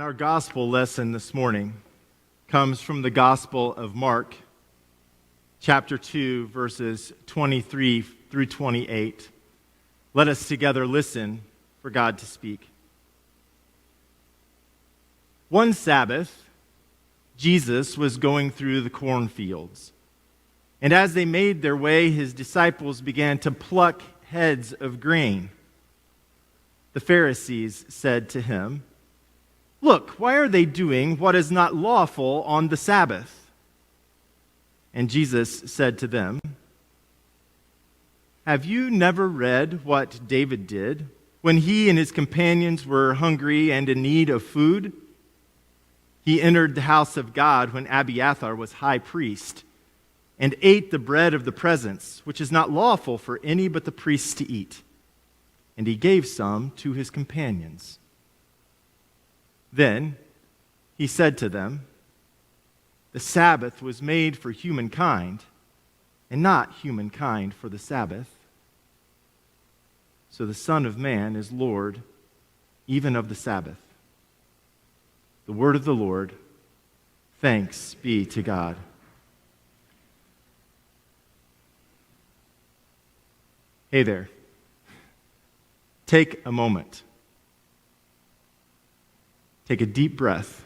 And our gospel lesson this morning comes from the Gospel of Mark, chapter 2, verses 23 through 28. Let us together listen for God to speak. One Sabbath, Jesus was going through the cornfields. And as they made their way, his disciples began to pluck heads of grain. The Pharisees said to him, "Look, why are they doing what is not lawful on the Sabbath?" And Jesus said to them, "Have you never read what David did when he and his companions were hungry and in need of food? He entered the house of God when Abiathar was high priest and ate the bread of the presence, which is not lawful for any but the priests to eat. And he gave some to his companions. Then he said to them, 'The Sabbath was made for humankind, and not humankind for the Sabbath. So the Son of Man is Lord even of the Sabbath.'" The word of the Lord. Thanks be to God. Hey there. Take a moment. Take a deep breath.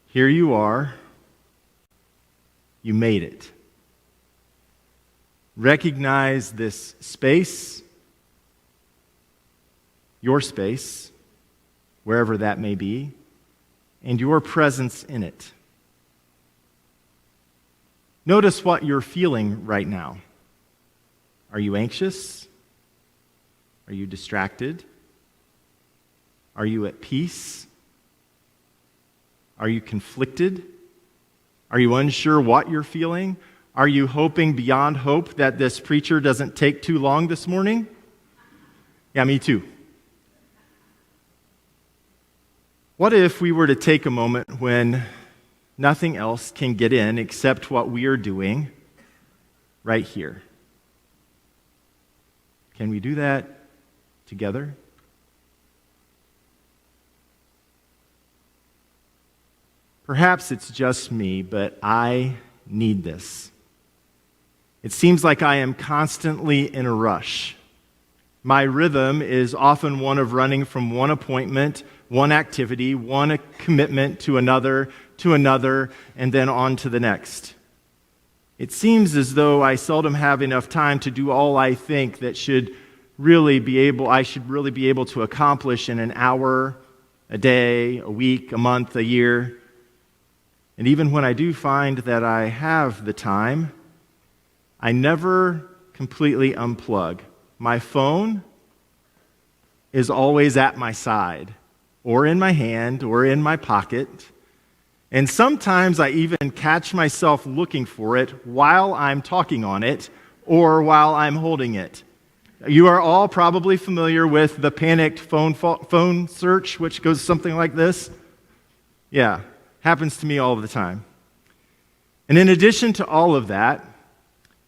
Here you are. You made it. Recognize this space, your space, wherever that may be, and your presence in it. Notice what you're feeling right now. Are you anxious? Are you distracted? Are you at peace? Are you conflicted? Are you unsure what you're feeling? Are you hoping beyond hope that this preacher doesn't take too long this morning? Yeah, me too. What if we were to take a moment when nothing else can get in except what we are doing right here? Can we do that together? Perhaps it's just me, but I need this. It seems like I am constantly in a rush. My rhythm is often one of running from one appointment, one activity, one commitment to another, and then on to the next. It seems as though I seldom have enough time to do all I think that I should really be able to accomplish in an hour, a day, a week, a month, a year. And even when I do find that I have the time, I never completely unplug. My phone is always at my side, or in my hand, or in my pocket. And sometimes I even catch myself looking for it while I'm talking on it, or while I'm holding it. You are all probably familiar with the panicked phone search, which goes something like this. Yeah. Happens to me all the time. And in addition to all of that,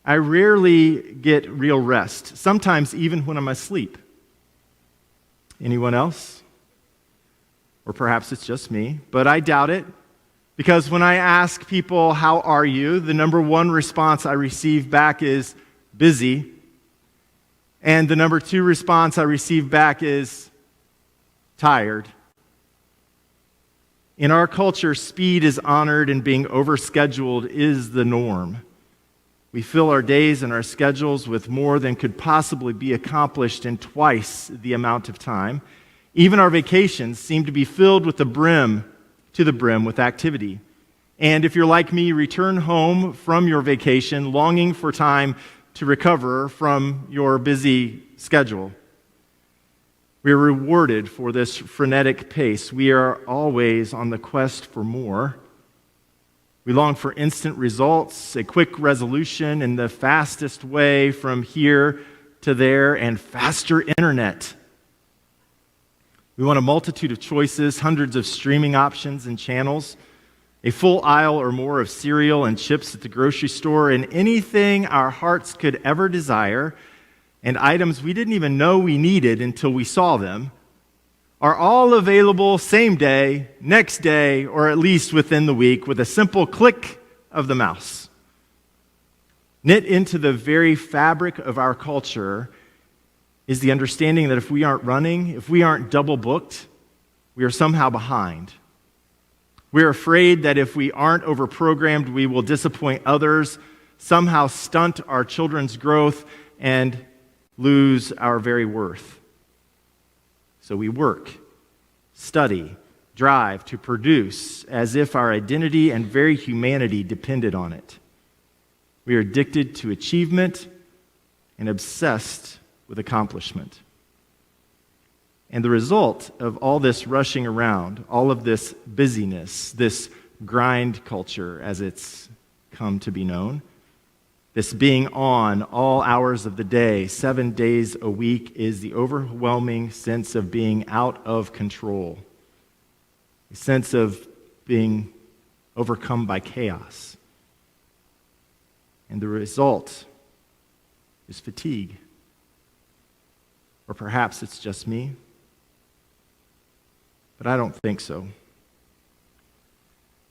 I rarely get real rest, sometimes even when I'm asleep. Anyone else? Or perhaps it's just me, but I doubt it, because when I ask people, "How are you?" the number one response I receive back is busy, and the number two response I receive back is tired. In our culture, speed is honored and being overscheduled is the norm. We fill our days and our schedules with more than could possibly be accomplished in twice the amount of time. Even our vacations seem to be filled to the brim with activity. And if you're like me, you return home from your vacation longing for time to recover from your busy schedule. We are rewarded for this frenetic pace. We are always on the quest for more. We long for instant results, a quick resolution in the fastest way from here to there, and faster internet. We want a multitude of choices, hundreds of streaming options and channels, a full aisle or more of cereal and chips at the grocery store, and anything our hearts could ever desire, and items we didn't even know we needed until we saw them are all available same day, next day, or at least within the week with a simple click of the mouse. Knit into the very fabric of our culture is the understanding that if we aren't running, if we aren't double booked, we are somehow behind. We're afraid that if we aren't overprogrammed, we will disappoint others, somehow stunt our children's growth, and lose our very worth. So we work, study, drive to produce as if our identity and very humanity depended on it. We are addicted to achievement and obsessed with accomplishment. And the result of all this rushing around, all of this busyness, this grind culture as it's come to be known, this being on all hours of the day, 7 days a week, is the overwhelming sense of being out of control, a sense of being overcome by chaos. And the result is fatigue. Or perhaps it's just me, but I don't think so.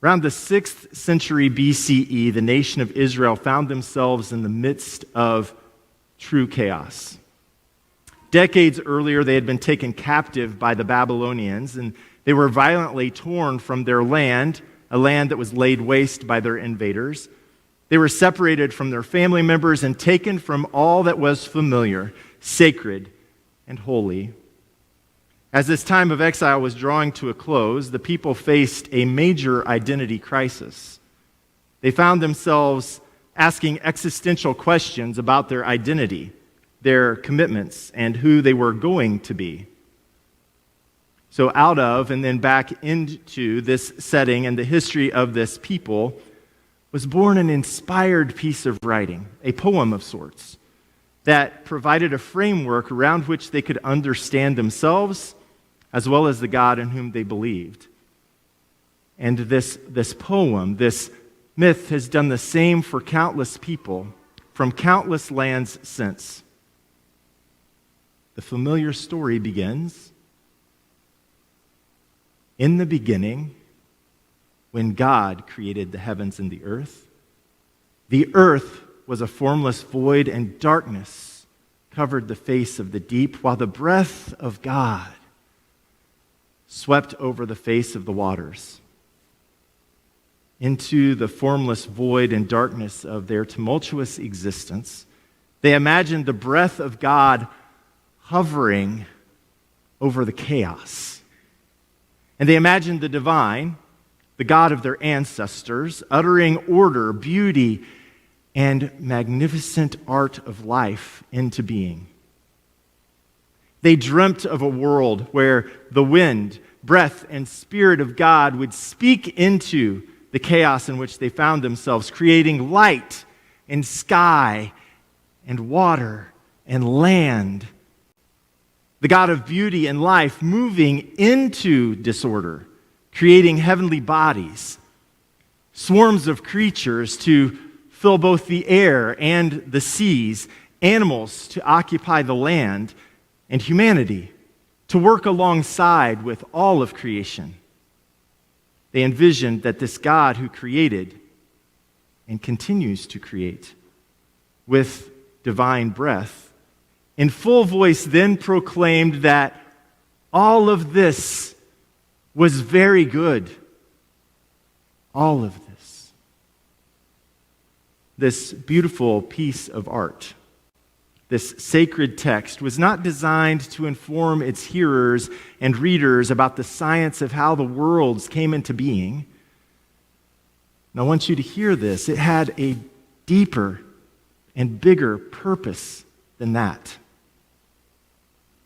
Around the 6th century BCE, the nation of Israel found themselves in the midst of true chaos. Decades earlier, they had been taken captive by the Babylonians, and they were violently torn from their land, a land that was laid waste by their invaders. They were separated from their family members and taken from all that was familiar, sacred, and holy. As this time of exile was drawing to a close, the people faced a major identity crisis. They found themselves asking existential questions about their identity, their commitments, and who they were going to be. So out of and then back into this setting and the history of this people was born an inspired piece of writing, a poem of sorts, that provided a framework around which they could understand themselves as well as the God in whom they believed. And this poem, this myth, has done the same for countless people from countless lands since. The familiar story begins, in the beginning, when God created the heavens and the earth was a formless void, and darkness covered the face of the deep, while the breath of God swept over the face of the waters. Into the formless void and darkness of their tumultuous existence, they imagined the breath of God hovering over the chaos. And they imagined the divine, the God of their ancestors, uttering order, beauty, and magnificent art of life into being. They dreamt of a world where the wind, breath, and spirit of God would speak into the chaos in which they found themselves, creating light and sky and water and land. The God of beauty and life moving into disorder, creating heavenly bodies, swarms of creatures to fill both the air and the seas, animals to occupy the land, and humanity to work alongside with all of creation. They envisioned that this God who created and continues to create with divine breath, in full voice then proclaimed that all of this was very good. All of this. This beautiful piece of art, this sacred text, was not designed to inform its hearers and readers about the science of how the worlds came into being. And I want you to hear this. It had a deeper and bigger purpose than that.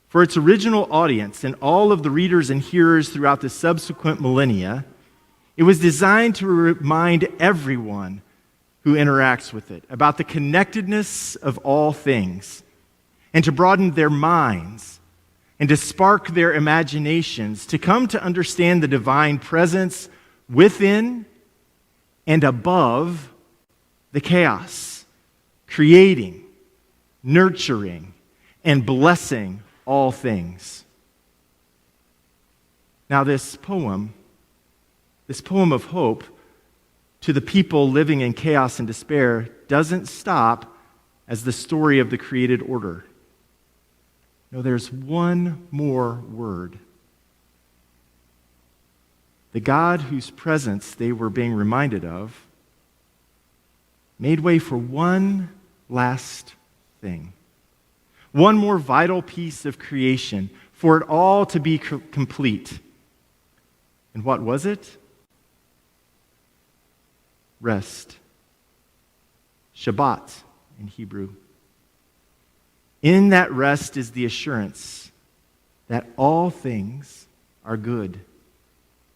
For its original audience and all of the readers and hearers throughout the subsequent millennia, it was designed to remind everyone who interacts with it about the connectedness of all things, and to broaden their minds and to spark their imaginations to come to understand the divine presence within and above the chaos, creating, nurturing, and blessing all things. Now, this poem of hope to the people living in chaos and despair doesn't stop as the story of the created order. No, there's one more word. The God whose presence they were being reminded of made way for one last thing, one more vital piece of creation for it all to be complete. And what was it? Rest. Shabbat in Hebrew. In that rest is the assurance that all things are good.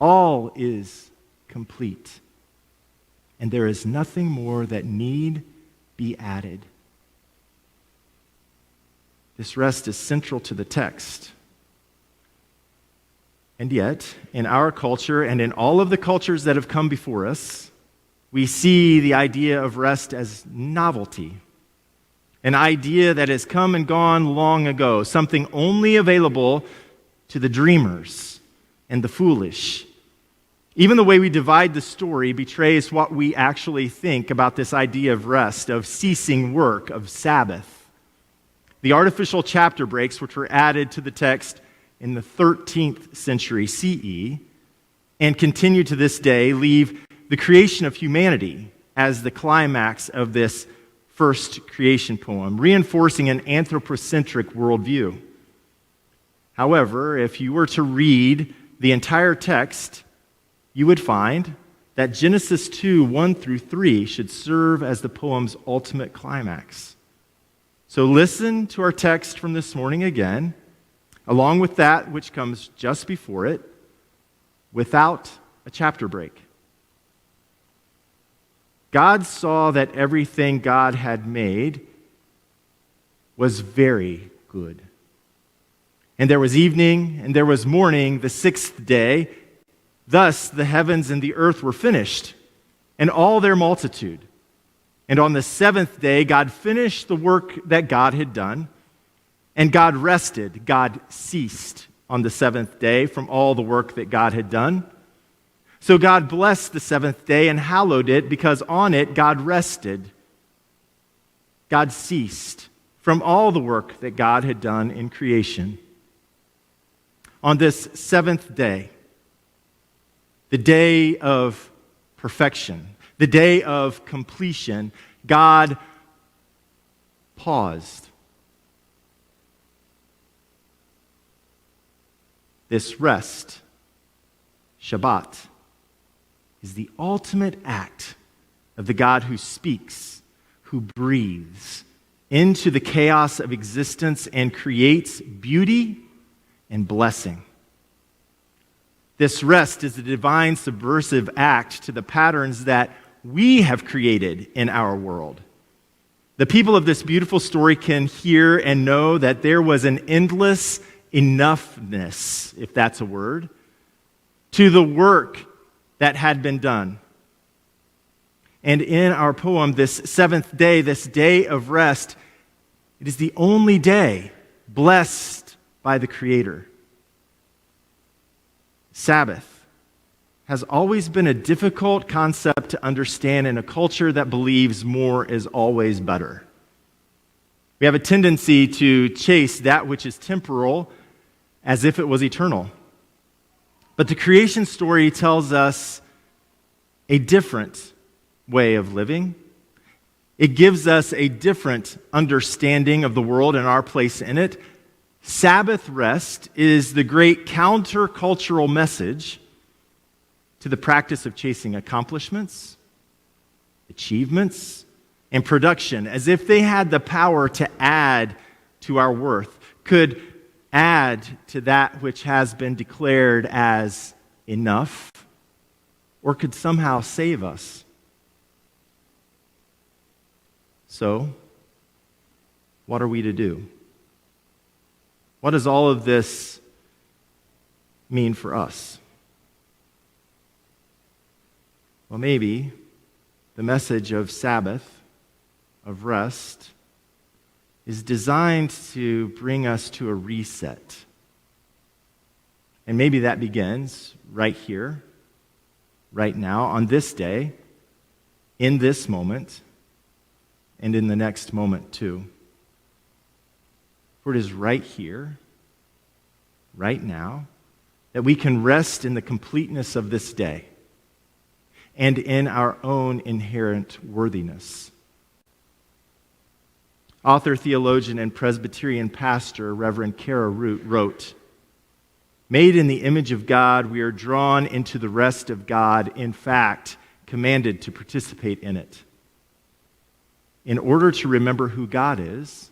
All is complete. And there is nothing more that need be added. This rest is central to the text. And yet, in our culture and in all of the cultures that have come before us, we see the idea of rest as novelty, an idea that has come and gone long ago, something only available to the dreamers and the foolish. Even the way we divide the story betrays what we actually think about this idea of rest, of ceasing work, of Sabbath. The artificial chapter breaks, which were added to the text in the 13th century CE and continue to this day, leave the creation of humanity as the climax of this first creation poem, reinforcing an anthropocentric worldview. However, if you were to read the entire text, you would find that Genesis 2, 1 through 3 should serve as the poem's ultimate climax. So listen to our text from this morning again, along with that which comes just before it, without a chapter break. God saw that everything God had made was very good. And there was evening, and there was morning, the sixth day. Thus the heavens and the earth were finished, and all their multitude. And on the seventh day, God finished the work that God had done, and God rested. God ceased on the seventh day from all the work that God had done. So God blessed the seventh day and hallowed it, because on it God rested. God ceased from all the work that God had done in creation. On this seventh day, the day of perfection, the day of completion, God paused. This rest, Shabbat, is the ultimate act of the God who speaks, who breathes into the chaos of existence and creates beauty and blessing. This rest is a divine subversive act to the patterns that we have created in our world. The people of this beautiful story can hear and know that there was an endless enoughness, if that's a word, to the work that had been done. And in our poem, this seventh day, this day of rest, it is the only day blessed by the Creator. Sabbath has always been a difficult concept to understand in a culture that believes more is always better. We have a tendency to chase that which is temporal as if it was eternal. But the creation story tells us a different way of living. It gives us a different understanding of the world and our place in it. Sabbath rest is the great countercultural message to the practice of chasing accomplishments, achievements, and production, as if they had the power to add to our worth, could add to that which has been declared as enough, or could somehow save us. So, what are we to do? What does all of this mean for us? Well, maybe the message of Sabbath, of rest, is designed to bring us to a reset And maybe that begins right here, right now, on this day, in this moment, and in the next moment too. For it is right here, right now, that we can rest in the completeness of this day and in our own inherent worthiness. Author, theologian, and Presbyterian pastor Reverend Kara Root wrote, "Made in the image of God, we are drawn into the rest of God, in fact, commanded to participate in it. In order to remember who God is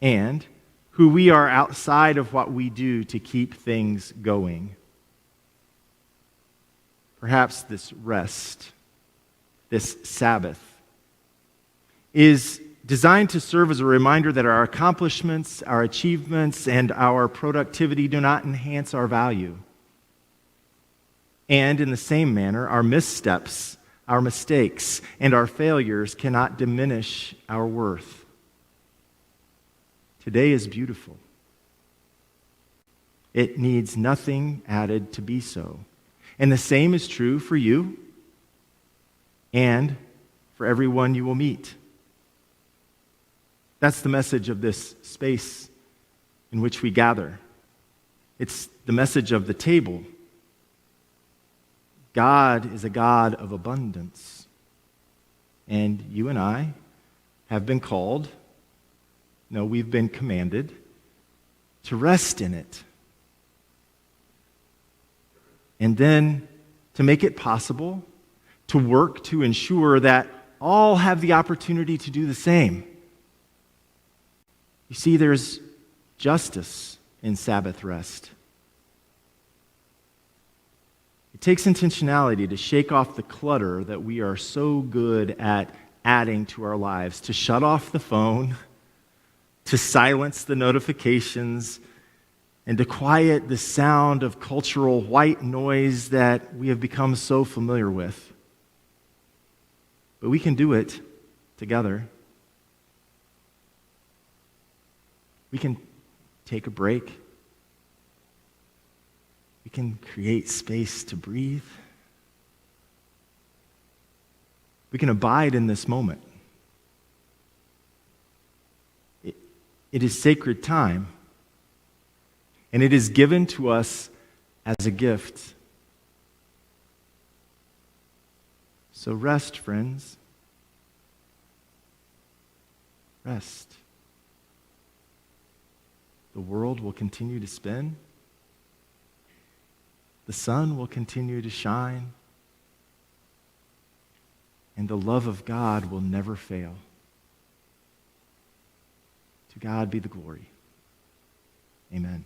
and who we are outside of what we do to keep things going." Perhaps this rest, this Sabbath, is designed to serve as a reminder that our accomplishments, our achievements, and our productivity do not enhance our value. And in the same manner, our missteps, our mistakes, and our failures cannot diminish our worth. Today is beautiful. It needs nothing added to be so. And the same is true for you and for everyone you will meet. That's the message of this space in which we gather. It's the message of the table. God is a God of abundance. And you and I have been called, no, we've been commanded to rest in it. And then to make it possible to work to ensure that all have the opportunity to do the same. You see, there's justice in Sabbath rest. It takes intentionality to shake off the clutter that we are so good at adding to our lives, to shut off the phone, to silence the notifications, and to quiet the sound of cultural white noise that we have become so familiar with. But we can do it together. We can take a break. We can create space to breathe. We can abide in this moment. It is sacred time, and it is given to us as a gift. So rest, friends. Rest. The world will continue to spin. The sun will continue to shine. And the love of God will never fail. To God be the glory. Amen.